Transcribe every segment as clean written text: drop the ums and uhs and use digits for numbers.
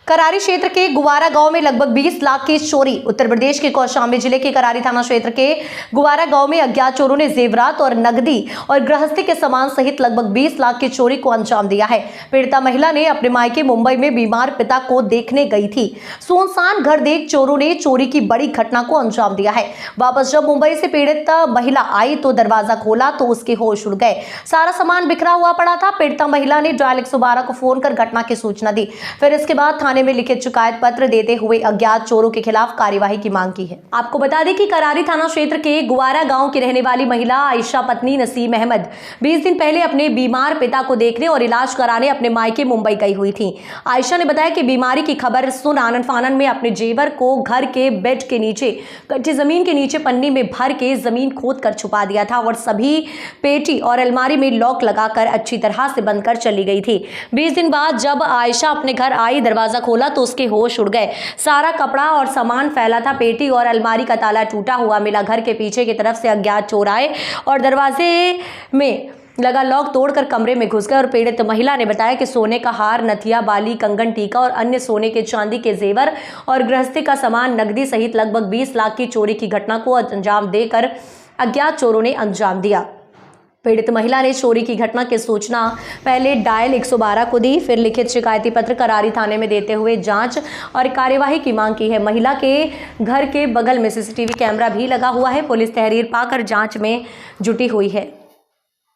करारी क्षेत्र के गुवारा गांव में लगभग 20 लाख की चोरी। उत्तर प्रदेश के कौशाम्बी जिले के करारी थाना क्षेत्र के गुवारा गांव में अज्ञात चोरों ने जेवरात और नकदी और गृहस्थी के सामान सहित लगभग 20 लाख की चोरी को अंजाम दिया है। पीड़िता महिला ने अपने मायके मुंबई में बीमार पिता को देखने गई थी। सुनसान घर देख चोरों ने चोरी की बड़ी घटना को अंजाम दिया है। वापस जब मुंबई से पीड़ित महिला आई तो दरवाजा खोला तो उसके होश उड़ गए। सारा सामान बिखरा हुआ पड़ा था। पीड़िता महिला ने डायल 112 को फोन कर घटना की सूचना दी। फिर इसके बाद थाने में लिखित शिकायत पत्र देते हुए अज्ञात चोरों के खिलाफ कार्यवाही की मांग की है। आपको बता दें कि करारी थाना क्षेत्र के गुवारा गांव की रहने वाली महिला आयशा पत्नी नसीम अहमद 20 दिन पहले अपने बीमार पिता को देखने और इलाज कराने अपने मायके मुंबई गई हुई थी। आयशा ने बताया कि बीमारी की खबर सुन आनन फानन में अपने जेवर को घर के बेड के नीचे कच्ची जमीन के नीचे पन्नी में भर के जमीन खोद कर छुपा दिया था और सभी पेटी और अलमारी में लॉक लगाकर अच्छी तरह से बंद कर चली गई थी। 20 दिन बाद जब आयशा अपने घर आई, दरवाजा खोला तो उसके होश उड़ गए। सारा कपड़ा और सामान फैला था। पेटी और अलमारी का ताला टूटा हुआ मिला। घर के पीछे की तरफ से अज्ञात चोर आए और दरवाजे में लगा लॉक तोड़कर कमरे में घुस गए। और पीड़ित महिला ने बताया कि सोने का हार, नथिया, बाली, कंगन, टीका और अन्य सोने के चांदी के जेवर और गृहस्थी का सामान, नकदी सहित लगभग 20 लाख की चोरी की घटना को अंजाम देकर अज्ञात चोरों ने अंजाम दिया। पीड़ित महिला ने चोरी की घटना की सूचना पहले डायल 112 को दी, फिर लिखित शिकायती पत्र करारी थाने में देते हुए जांच और कार्यवाही की मांग की है। महिला के घर के बगल में सीसीटीवी कैमरा भी लगा हुआ है। पुलिस तहरीर पाकर जांच में जुटी हुई है।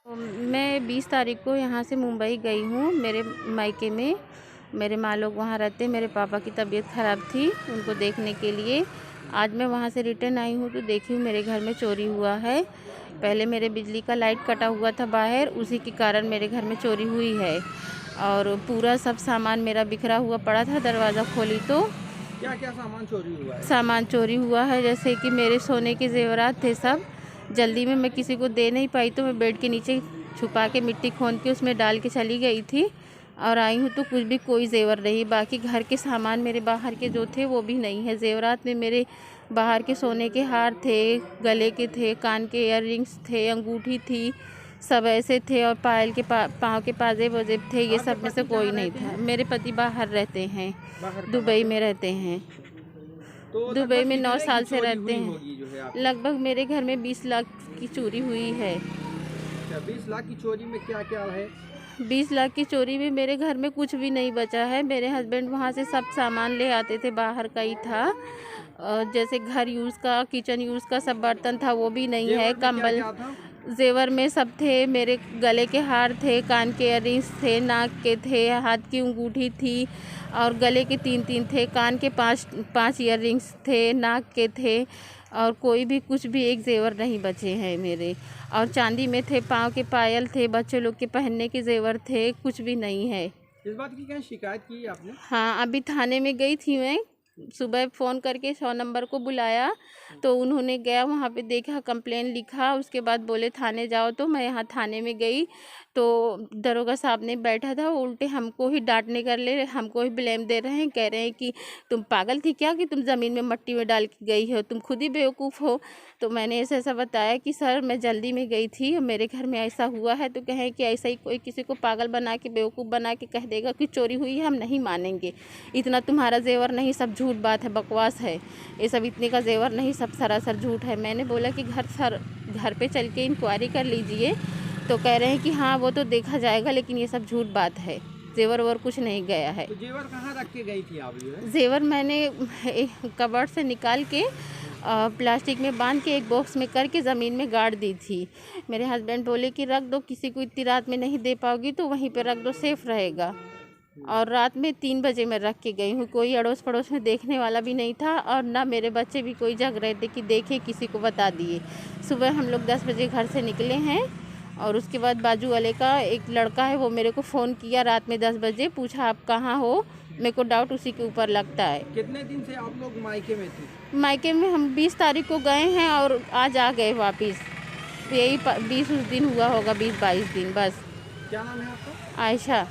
मैं 20 तारीख को यहाँ से मुंबई गई हूँ। मेरे मायके में मेरे माँ लोग वहाँ रहते। मेरे पापा की तबीयत ख़राब थी, उनको देखने के लिए आज मैं वहाँ से रिटर्न आई हूँ तो देखी हूँ मेरे घर में चोरी हुआ है। पहले मेरे बिजली का लाइट कटा हुआ था बाहर, उसी के कारण मेरे घर में चोरी हुई है और पूरा सब सामान मेरा बिखरा हुआ पड़ा था। दरवाज़ा खोली तो क्या क्या सामान चोरी हुआ है? सामान चोरी हुआ है जैसे कि मेरे सोने के जेवरात थे। सब जल्दी में मैं किसी को दे नहीं पाई तो मैं बेड के नीचे छुपा के मिट्टी खोद के उसमें डाल के चली गई थी और आई हूँ तो कुछ भी कोई जेवर नहीं। बाकी घर के सामान मेरे बाहर के जो थे वो भी नहीं है। जेवरात में मेरे बाहर के सोने के हार थे, गले के थे, कान के इयररिंग्स थे, अंगूठी थी, सब ऐसे थे और पायल के पाँव के पाजेब वजेब थे। ये सब में से कोई नहीं था। मेरे पति बाहर रहते हैं, दुबई में रहते हैं। तो दुबई में 9 साल से रहते हैं। लगभग मेरे घर में 20 लाख की चोरी हुई है। 20 लाख की चोरी में क्या क्या है? 20 लाख की चोरी में मेरे घर में कुछ भी नहीं बचा है। मेरे हस्बैंड वहाँ से सब सामान ले आते थे, बाहर का ही था। जैसे घर यूज़ का, किचन यूज़ का सब बर्तन था वो भी नहीं है। कंबल जेवर में सब थे। मेरे गले के हार थे, कान के इयररिंग्स थे, नाक के थे, हाथ की अंगूठी थी और गले के 3 थे, कान के 5 इयररिंग्स थे, नाक के थे और कोई भी कुछ भी एक जेवर नहीं बचे हैं मेरे। और चांदी में थे, पाँव के पायल थे, बच्चे लोग के पहनने के जेवर थे, कुछ भी नहीं है। इस बात की क्या शिकायत की आपने? हाँ, अभी थाने में गई थी मैं। सुबह फ़ोन करके 100 नंबर को बुलाया तो उन्होंने गया, वहाँ पे देखा, कंप्लेन लिखा, उसके बाद बोले थाने जाओ। तो मैं यहाँ थाने में गई तो दरोगा साहब ने बैठा था, वो उल्टे हमको ही डांटने कर ले, हमको ही ब्लेम दे रहे हैं। कह रहे हैं कि तुम पागल थी क्या कि तुम ज़मीन में मट्टी में डाल के गई हो, तुम खुद ही बेवकूफ़ हो। तो मैंने ऐसा बताया कि सर मैं जल्दी में गई थी और मेरे घर में ऐसा हुआ है। तो कहें कि ऐसा ही कोई किसी को पागल बना के, बेवकूफ़ बना के कह देगा कि चोरी हुई है, हम नहीं मानेंगे। इतना तुम्हारा जेवर नहीं, सब झूठ बात है, बकवास है, ये सब इतने का जेवर नहीं, सब सरासर झूठ है। मैंने बोला कि घर पे चल के इंक्वायरी कर लीजिए। तो कह रहे हैं कि हाँ वो तो देखा जाएगा, लेकिन ये सब झूठ बात है, जेवर और कुछ नहीं गया है। तो जेवर कहाँ रख के गई थी आप? जेवर मैंने कबर्ड से निकाल के प्लास्टिक में बांध के एक बॉक्स में करके ज़मीन में गाड़ दी थी। मेरे हस्बैंड बोले कि रख दो, किसी को इतनी रात में नहीं दे पाओगी तो वहीं पे रख दो, सेफ़ रहेगा। और रात में 3 बजे मैं रख के गई हूँ। कोई अड़ोस पड़ोस में देखने वाला भी नहीं था और ना मेरे बच्चे भी कोई जग रहे थे कि देखे, किसी को बता दिए। सुबह हम लोग 10 बजे घर से निकले हैं और उसके बाद बाजू वाले का एक लड़का है, वो मेरे को फ़ोन किया रात में 10 बजे, पूछा आप कहाँ हो। मेरे को डाउट उसी के ऊपर लगता है। कितने दिन से आप लोग मायके में थे? मायके में हम 20 तारीख को गए हैं और आज आ गए वापस। यही 20 दिन हुआ होगा, 20-22 दिन बस। क्या नाम है आपका? आयशा।